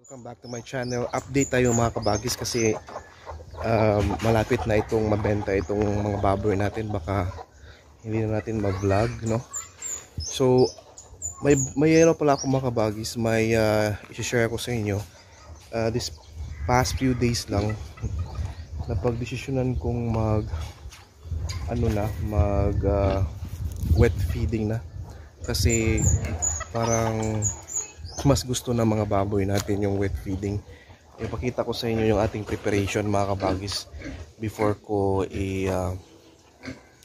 Welcome back to my channel. Update tayo mga kabagis kasi malapit na itong mabenta itong mga baboy natin. Baka hindi na natin mag-vlog, no? So may pala ako mga kabagis. May i-share ko sa inyo. This past few days lang napagdesisyonan kong wet feeding na kasi parang mas gusto ng mga baboy natin yung wet feeding. Ipakita ko sa inyo yung ating preparation mga kabagis before ko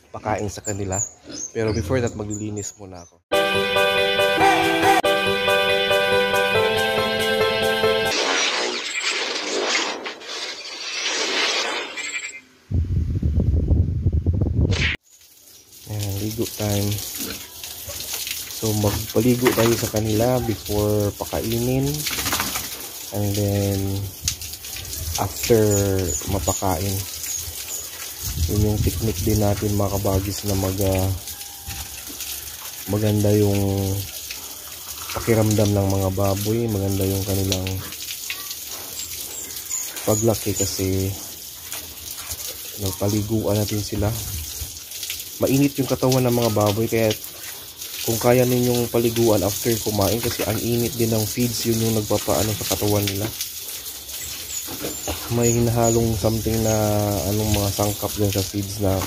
pakain sa kanila. Pero before that, maglilinis muna ako. Ayan, ligo time. So magpaligo tayo sa kanila before pakainin, and then after mapakain. Yun yung technique din natin mga kabagis na maganda yung pakiramdam ng mga baboy, maganda yung kanilang paglaki kasi nagpaliguan natin sila. Mainit yung katawan ng mga baboy, kaya kung kaya ninyong paliguan after kumain kasi ang init din ng feeds, yun yung nagpapaano sa katawan nila. May hinahalong something na mga sangkap din sa feeds na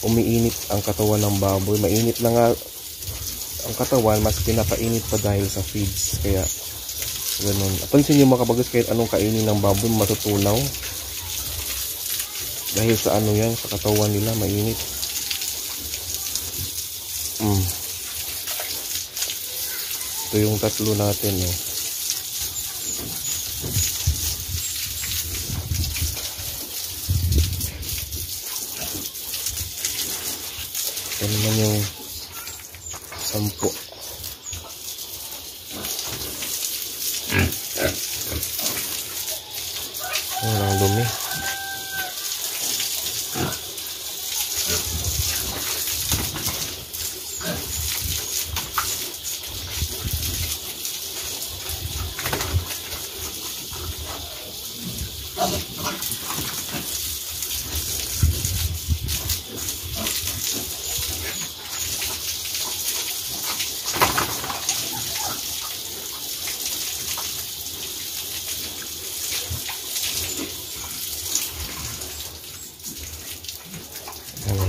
umiinit ang katawan ng baboy. Mainit na nga ang katawan, mas pinapainit pa dahil sa feeds. Kaya ganun. Pansin nyo mga kabagis, kahit anong kainin ng baboy matutunaw dahil sa yan, sa katawan nila mainit. Ito yung tatlo natin, eh. Ito naman yung 10. Ang dumi.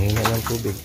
Hina ng tubig.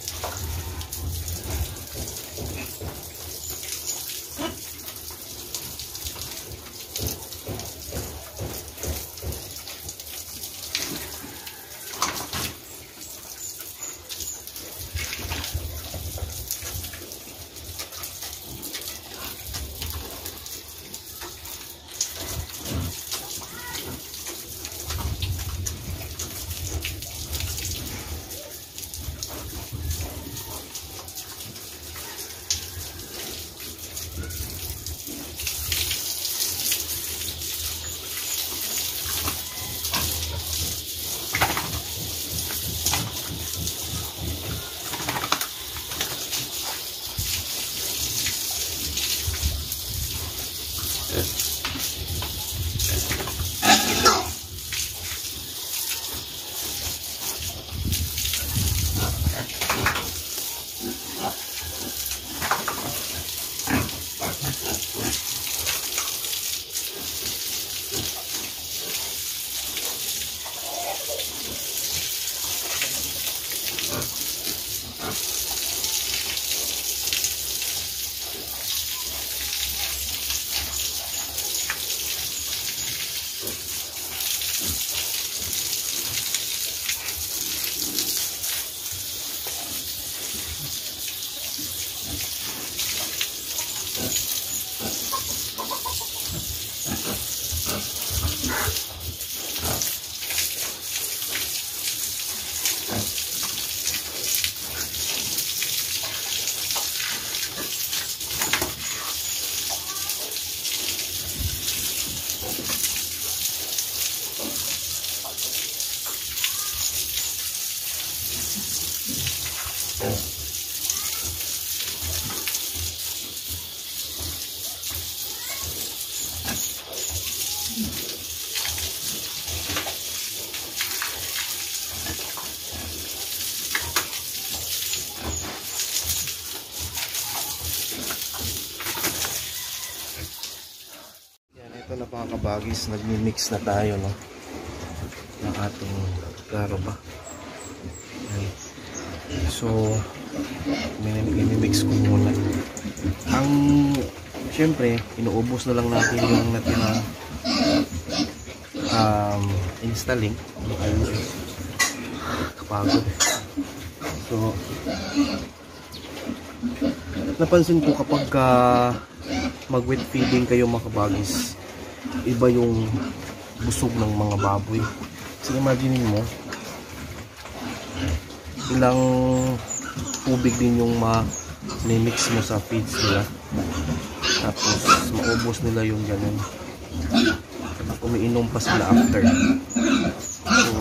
Ito na mga kabagis, nagmi-mix na tayo, no, ng ating klaro ba. Ayan. So mimix ko muna. Ang syempre inuubos na lang natin yung natirang installing. Kapagod. So napansin ko kapag mag wet feeding kayo mga kabagis, iba yung busog ng mga baboy. So imagine mo ilang tubig din yung ma-mix mo sa feeds nila, tapos maubos nila yung ganun, umiinom pa sila after. So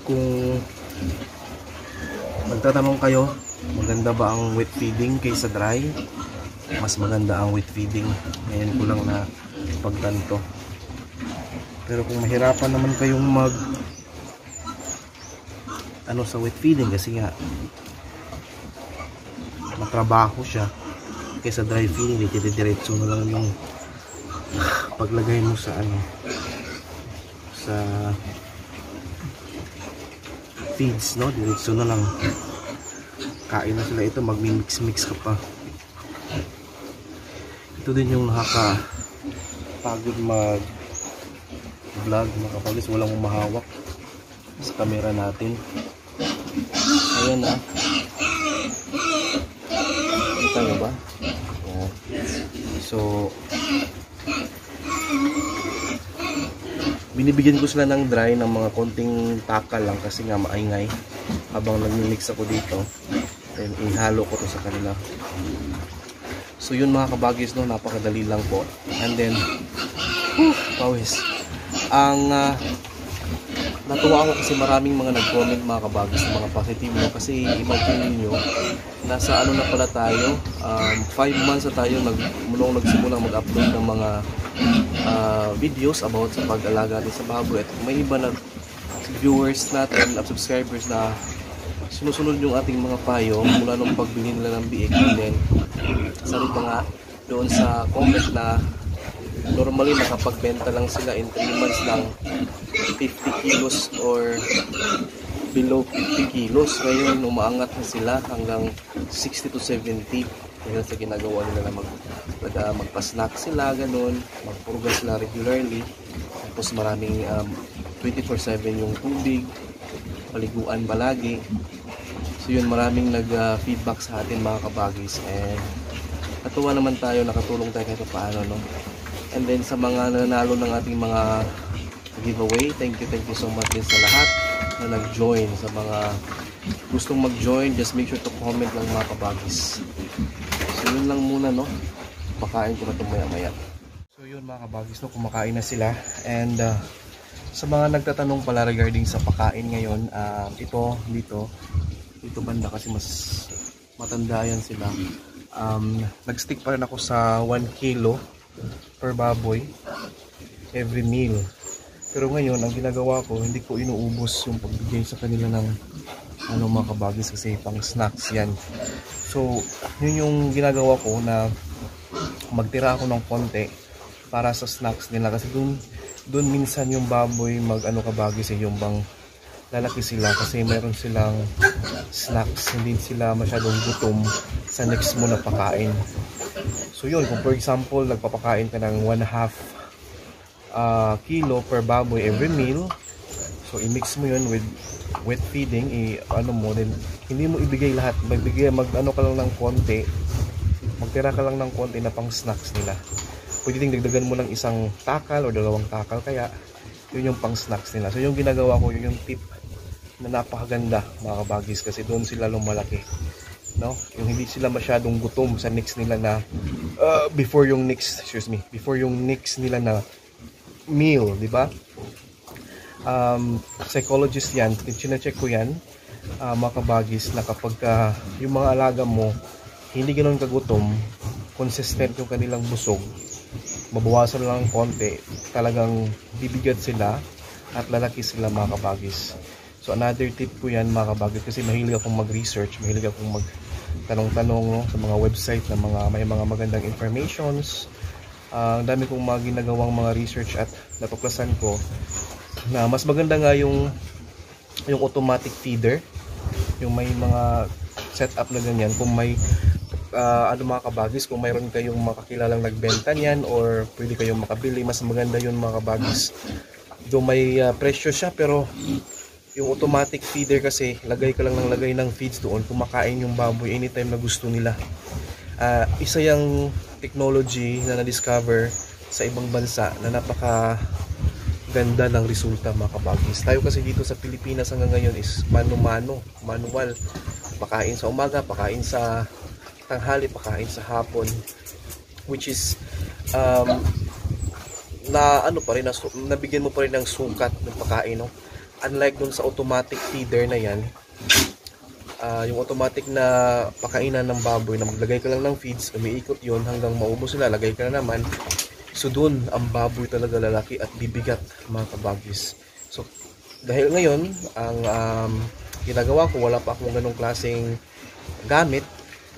kung magtatanong kayo maganda ba ang wet feeding kaysa dry, mas maganda ang wet feeding. Ngayon ko lang na pagtanto. Pero kung mahirapan naman kayong sa wet feeding kasi nga matrabaho siya, kaysa dry feeding diretso na lang yung paglagay mo sa sa feeds, no, diretso na lang kain na sila. Ito magmi-mix ka pa. Ito din yung nakakapagod mag vlog mga kapagis, walang umahawak sa camera natin. Ayan na. Kita nyo ba? Oh. So binibigyan ko sila ng dry ng mga konting takal lang kasi nga maingay habang nag-mix ako dito. Then ihalo ko to sa kanila. So yun mga kabagis, no, napakadali lang po. And then pawis. Ang natuwa ako kasi maraming mga nag-comment mga kabagis, mga positive, no, kasi imagine niyo nasa na pala tayo, 5 months na tayo mulong nagsimulang mag-upload ng mga videos about sa pag-alaga natin sa baboy. At may iba na viewers natin at subscribers na sinusunod yung ating mga payo mula nung pagbili nila ng biik. And then sabi pa nga doon sa comment na normally nakapagbenta lang sila in 3 months lang 50 kilos or below 50 kilos. Ngayon umaangat na sila hanggang 60 to 70 dahil sa ginagawa nila na magpa-snack sila, ganun, magpurga sila regularly, tapos maraming 24/7 yung tubig, paliguan palagi. So yun, maraming nag-feedback sa atin mga kabagis, and natuwa naman tayo, nakatulong tayo kahit paano, no? And then sa mga nanalo ng ating mga giveaway, thank you so much din sa lahat na nag-join. Sa mga gustong mag-join, just make sure to comment lang mga kabagis. So yun lang muna, no? Pakain ko na ito maya-maya. So yun mga kabagis, no? Kumakain na sila. And sa mga nagtatanong pala regarding sa pakain ngayon, dito banda kasi mas matanda yan sila. Nag-stick pa rin ako sa 1 kilo per baboy every meal. Pero ngayon ang ginagawa ko, hindi ko inuubos yung pagbigay sa kanila ng mga kabagis kasi pang snacks yan. So yun yung ginagawa ko, na magtira ako ng konti para sa snacks nila, kasi dun minsan yung baboy kabagis yung bang lalaki sila kasi meron silang snacks, hindi sila masyadong gutom sa next mo na pakain. So yun, kung for example nagpapakain ka ng 1/2 kilo per baboy every meal, so i-mix mo yun with wet feeding, then hindi mo ibigay lahat, ka lang ng konti, magtira ka lang ng konti na pang snacks nila. Pwede ding dagdagan mo ng 1 takal o 2 takal, kaya yun yung pang snacks nila. So yung ginagawa ko, yun yung tip na napakaganda mga kabagis, kasi doon sila lumalaki, no? Yung hindi sila masyadong gutom sa next nila na before yung next nila na meal, di ba? Psychologist yan, chine-check ko yan mga kabagis, na kapag yung mga alaga mo hindi ganoon kagutom, consistent yung kanilang busog, mabawasan lang konti, talagang bibigat sila at lalaki sila mga kabagis. So another tip ko yan mga kabagis, kasi mahilig akong mag-research, mahilig akong magtanong-tanong, no, sa mga website na may mga magandang informations Ang dami kong mga ginagawang mga research at natuklasan ko na mas maganda nga yung automatic feeder, yung may mga setup na ganyan. Kung may mga kabagis, kung mayroon kayong makakilalang nagbenta niyan or pwede kayong makabili, mas maganda yun mga kabagis. Do may presyo siya, pero yung automatic feeder kasi lagay ka lang ng lagay ng feeds doon, kumakain yung baboy anytime na gusto nila. Isa yung technology na na-discover sa ibang bansa na napaka ganda ng resulta mga kabagis. Tayo kasi dito sa Pilipinas hanggang ngayon is manual. Pakain sa umaga, pakain sa tanghali, pakain sa hapon, which is nabigyan mo pa rin ng sukat ng pagkain, no? Unlike dun sa automatic feeder na yan, yung automatic na pakainan ng baboy na maglagay ka lang ng feeds, umiikot yon hanggang maubos sila, lagay ka na naman. So dun ang baboy talaga lalaki at bibigat mga kabagis. So dahil ngayon ang ginagawa ko, wala pa akong ganong klaseng gamit,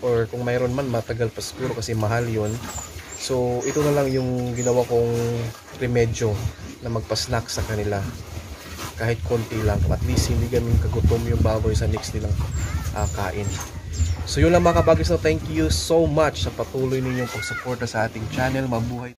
or kung mayroon man matagal pa siguro kasi mahal yon. So ito na lang yung ginawa kong remedyo na magpa-snack sa kanila, kahit konti lang, at least hindi ganun kagutom yung baboy sa next nilang kain. So yun lang mga kabagis, no? Thank you so much sa patuloy ninyong pagsuporta sa ating channel. Mabuhay!